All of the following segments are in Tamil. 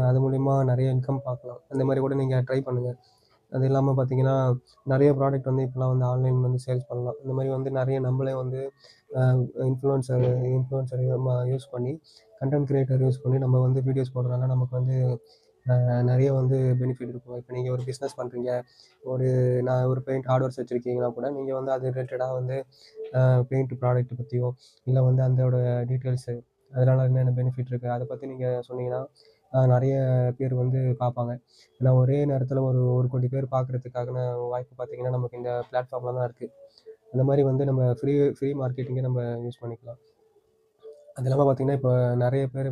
அது மூலிமா நிறைய இன்கம் பார்க்கலாம். அந்த மாதிரி கூட நீங்கள் ட்ரை பண்ணுங்கள். அது இல்லாமல் பார்த்தீங்கன்னா, நிறைய ப்ராடக்ட் வந்து இப்போலாம் வந்து ஆன்லைன் வந்து சேல்ஸ் பண்ணலாம். இந்த மாதிரி வந்து நிறைய நம்மளே வந்து இன்ஃப்ளூயன்சர் இன்ஃப்ளூயன்சர் யூஸ் பண்ணி, கண்டென்ட் கிரியேட்டர் யூஸ் பண்ணி நம்ம வந்து வீடியோஸ் போடுறதுனால நமக்கு வந்து நிறைய வந்து பெனிஃபிட் இருக்கும். இப்போ நீங்கள் ஒரு பிஸ்னஸ் பண்ணுறீங்க, ஒரு நான் ஒரு பெயிண்ட் ஹார்ட்வேர்ஸ் வச்சுருக்கீங்கன்னா கூட நீங்கள் வந்து அது ரிலேட்டடாக வந்து பெயிண்ட் ப்ராடக்ட் பற்றியோ, இல்லை வந்து அதோட டீட்டெயில்ஸு, அதனால் என்னென்ன பெனிஃபிட் இருக்குது அதை பற்றி நீங்கள் சொன்னீங்கன்னா நிறைய பேர் வந்து பார்ப்பாங்க. ஏன்னா ஒரே நேரத்தில் ஒரு 1,00,00,000 பேர் பார்க்குறதுக்கான வாய்ப்பு பார்த்தீங்கன்னா நமக்கு இந்த பிளாட்ஃபார்மில் தான் இருக்குது. அந்த மாதிரி வந்து நம்ம ஃப்ரீ மார்க்கெட்டிங்கே நம்ம யூஸ் பண்ணிக்கலாம். அது இல்லாமல் பார்த்தீங்கன்னா இப்போ நிறைய பேர்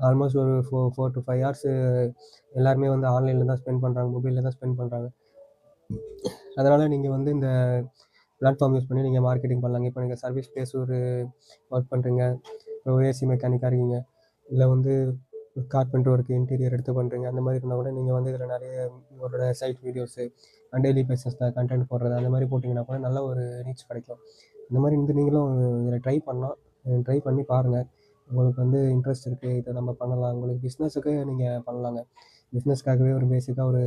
ஆல்மோஸ்ட் ஒரு 4 to 5 ஹவர்ஸு எல்லாருமே வந்து ஆன்லைனில் தான் ஸ்பெண்ட் பண்ணுறாங்க, மொபைலில் தான் ஸ்பெண்ட் பண்ணுறாங்க. அதனால் நீங்கள் வந்து இந்த பிளாட்ஃபார்ம் யூஸ் பண்ணி நீங்கள் மார்க்கெட்டிங் பண்ணலாங்க. இப்போ நீங்கள் சர்வீஸ் பேஸ் ஒரு ஒர்க் பண்ணுறீங்க, இப்போ ஏசி மெக்கானிக்காக இருக்கீங்க, இல்லை வந்து கார்பெண்டர் ஒர்க் இன்டீரியர் எடுத்து பண்ணுறீங்க. அந்த மாதிரி இருந்தால் கூட நீங்கள் வந்து இதில் நிறைய உங்களோட சைட் வீடியோஸு டெய்லி பேசிஸில் கண்டென்ட் போடுறது அந்த மாதிரி போட்டிங்கன்னா கூட நல்ல ஒரு ரீச் கிடைக்கும். இந்த மாதிரி வந்து நீங்களும் இதில் ட்ரை பண்ணலாம். ட்ரை பண்ணி பாருங்கள். உங்களுக்கு வந்து இன்ட்ரெஸ்ட் இருக்குது, இதை நம்ம பண்ணலாம். உங்களுக்கு பிஸ்னஸுக்கு நீங்கள் பண்ணலாங்க. பிஸ்னஸ்க்காகவே ஒரு பேசிக்காக ஒரு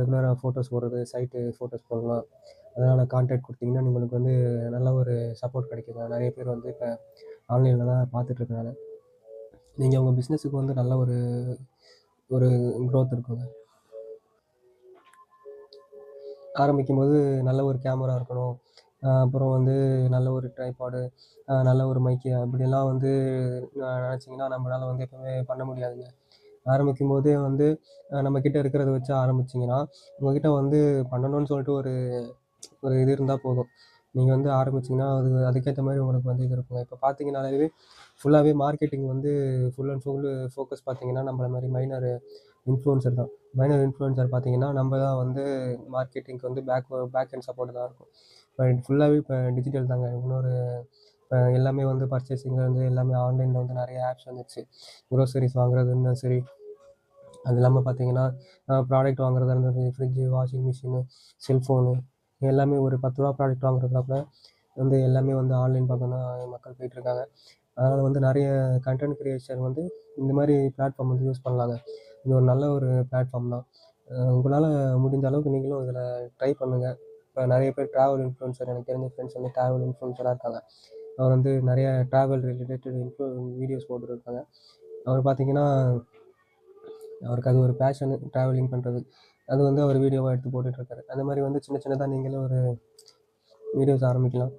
ரெகுலராக ஃபோட்டோஸ் போடுறது, சைட்டு ஃபோட்டோஸ் போடலாம். அதனால் கான்டாக்ட் கொடுத்தீங்கன்னா உங்களுக்கு வந்து நல்ல ஒரு சப்போர்ட் கிடைக்குங்க. நிறைய பேர் வந்து இப்போ ஆன்லைனில் தான் பார்த்துட்ருக்கனால நீங்கள் உங்கள் பிஸ்னஸுக்கு வந்து நல்ல ஒரு ஒரு க்ரோத் இருக்குங்க. ஆரம்பிக்கும்போது நல்ல ஒரு கேமரா இருக்கணும். அப்புறம் வந்து நல்ல ஒரு ட்ரைபாடு, நல்ல ஒரு மைக்கு அப்படிலாம் வந்து நினச்சிங்கன்னா நம்மளால வந்து எப்பவுமே பண்ண முடியாதுங்க. ஆரம்பிக்கும்போதே வந்து நம்மக்கிட்ட இருக்கிறத வச்சு ஆரம்பிச்சிங்கன்னா, உங்கக்கிட்ட வந்து பண்ணணும்னு சொல்லிட்டு ஒரு ஒரு இது இருந்தால் போதும். நீங்கள் வந்து ஆரம்பிச்சிங்கன்னா அதுக்கேற்ற மாதிரி உங்களுக்கு வந்து இது இருக்குங்க. இப்போ பார்த்தீங்கன்னாலே ஃபுல்லாகவே மார்க்கெட்டிங் வந்து ஃபுல் அண்ட் ஃபுல்லு ஃபோக்கஸ் பார்த்தீங்கன்னா நம்மள மாதிரி இன்ஃப்ளூயன்சர் தான். மைனர் இன்ஃப்ளூயன்சர் பார்த்தீங்கன்னா நம்ம தான் வந்து மார்க்கெட்டிங்க்கு வந்து பேக் அண்ட் சப்போர்ட் தான் இருக்கும். இப்போ ஃபுல்லாகவே இப்போ டிஜிட்டல் தாங்க. இன்னொரு இப்போ எல்லாமே வந்து பர்ச்சேசிங்லேருந்து எல்லாமே ஆன்லைனில் வந்து நிறைய ஆப்ஸ் வந்துடுச்சு. க்ரோசரிஸ் வாங்குறது இருந்தாலும் சரி, அது இல்லாமல் பார்த்தீங்கன்னா ப்ராடக்ட் வாங்குறதா இருந்தாலும் சரி, ஃப்ரிட்ஜு, வாஷிங் மிஷினு, செல்ஃபோனு எல்லாமே ஒரு ரூ. 10 ப்ராடக்ட் வாங்குறதுனா கூட வந்து எல்லாமே வந்து ஆன்லைன் பக்கம் தான் மக்கள் போயிட்டுருக்காங்க. அதனால் வந்து நிறைய கன்டென்ட் கிரியேஷன் வந்து இந்த மாதிரி பிளாட்ஃபார்ம் வந்து யூஸ் பண்ணலாங்க. இது ஒரு நல்ல ஒரு பிளாட்ஃபார்ம் தான். உங்களால் முடிஞ்ச அளவுக்கு நீங்களும் இதில் ட்ரை பண்ணுங்கள். இப்போ நிறைய பேர் ட்ராவல் இன்ஃப்ளூயன்சர் எனக்கு தெரிஞ்ச ஃப்ரெண்ட்ஸ் வந்து ட்ராவல் இன்ஃப்ளூயன்சராக இருக்காங்க. அவர் வந்து நிறைய ட்ராவல் ரிலேட்டட் வீடியோஸ் போட்டுருக்காங்க. அவர் பார்த்தீங்கன்னா அவருக்கு அது ஒரு பேஷனு ட்ராவலிங் பண்ணுறது. அது வந்து அவர் வீடியோவாக எடுத்து போட்டுட்ருக்காரு. அந்த மாதிரி வந்து சின்ன சின்னதாக நீங்களும் ஒரு வீடியோஸ் ஆரம்பிக்கலாம்.